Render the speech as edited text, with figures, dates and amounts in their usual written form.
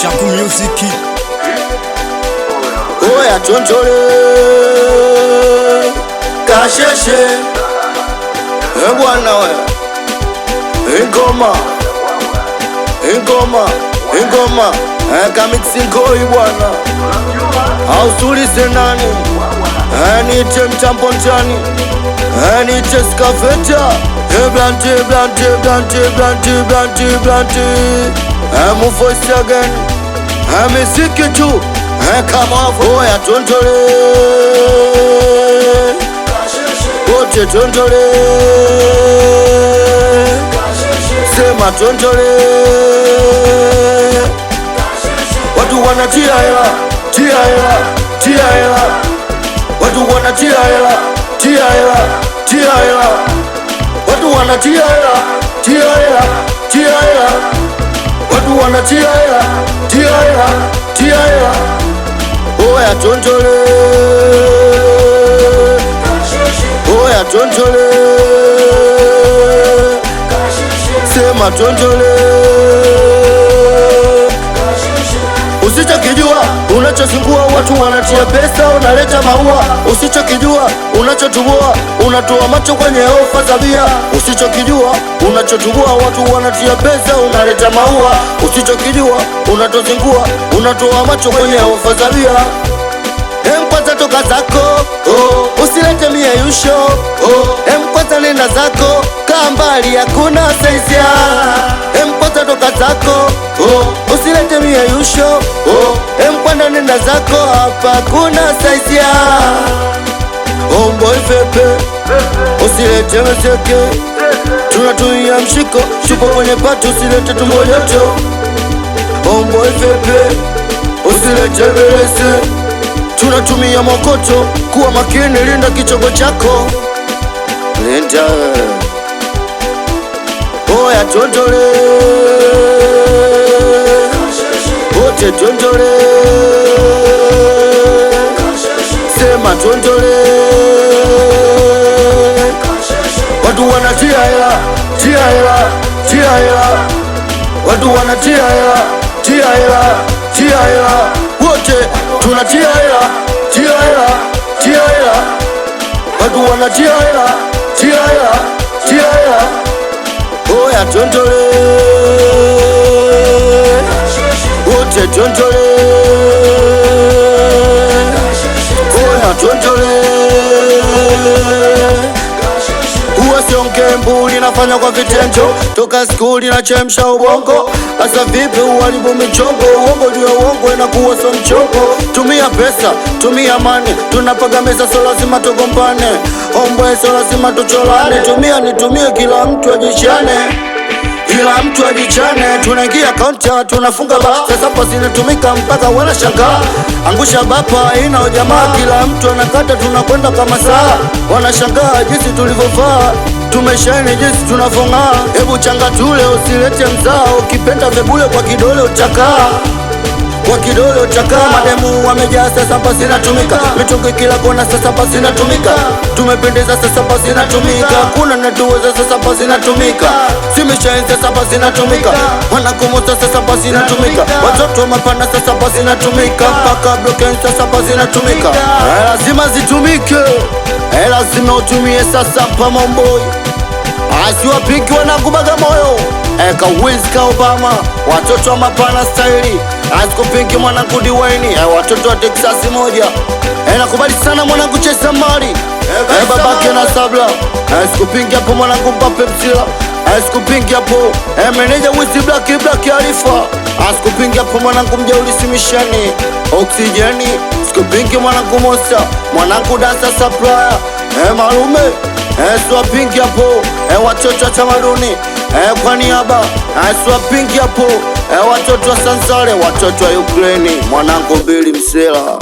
Shaku Music. Oya chonchole kasheshe bwana we ingoma kamixi ngoi bwana ausulize nani niite mtambo njani niite skafeta blanti muvoice again miziki tu kama wavo. Oya chonchole wote chonchole sema chonchole watu wanatia hela watu wanatia hela watu wanatia hela watu wanatia hela oya chonchole oya chonchole sema chonchole usichokijua unachozingua watu wanatia pesa unaleta maua usichokijua unachotubua unatoa macho kwenye ofa za bia usichokijua unachotubua watu wanatia pesa unaleta maua usichokijua unatozingua unatoa macho kwenye ofa za bia kwanza toka zako usilete mieyusho kwanza nenda zako kaa mbali hakuna saizia kwanza toka zako usilete mieyusho kwanza nenda zako hapa kuna saizia omboi fepe usilete meseke tunatuia mshiko shuko kwenye patu usilete tumbojoto omboi fepe usilete berese tunatumia mokoto kuwa makini linda kichongo chako linda oya chonchole wote chonchole sema chonchole watu wanatia hela watu wanatia hela wote tunatia hela watu wanatia hela oya chonchole wote chonchole oya chonchole uwasionke mbuli nafanya kwa vitendo toka skuli na chemsha ubongo asa vipi uharibu michongo uongo juu ya uongo inakuwa so mchongo tumia pesa tumia mani tunapaga meza so lazima tugombane ombwe so lazima tucholane tumia nitumie kila mtu ajichane tunaingia kaunta tunafunga ba sasa pasi inatumika mpaka wanashangaa angusha bapa ina ujamaa kila mtu anakata tunakwenda kama saa wanashangaa jinsi tulivyovaa tumeshaini jinsi tunavong'aa hebu changa tule usilete mzao ukipenda vebule kwa kidole utakaa mademu wamejaa sasa pasi inatumika mitungi kila kona sasa pasi inatumika tumependeza sasa pasi inatumika kuna natuweza sasa pasi inatumika simishaini sasa pasi inatumika wanakomosa sasa pasi inatumika watoto mapana sasa pasi inatumika mpaka bloken sasa pasi inatumika lazima zitumike lazima utumie sasa mpamomboi asiwapiki wanakubaga moyo eka Wiz Obama watoto wa mapana staili asikupingi mwanangu Diwaini watoto wa Texas moja nakubali sana mwanangu Chesa Mari babake na Sabla asikupingi hapo mwanangu Mbappe Msila asikupingi hapo meneja Wiz Black Alifa asikupingi hapo mwanangu Mjaulisi Mishani Oksijeni asikupingi mwanangu Mosa mwanangu Dansa Supplier malume swapingi hapo watoto wa tamaduni kwa niaba swapingi hapo watoto wa Sansare watoto wa Ukraini mwanangu Billy Msela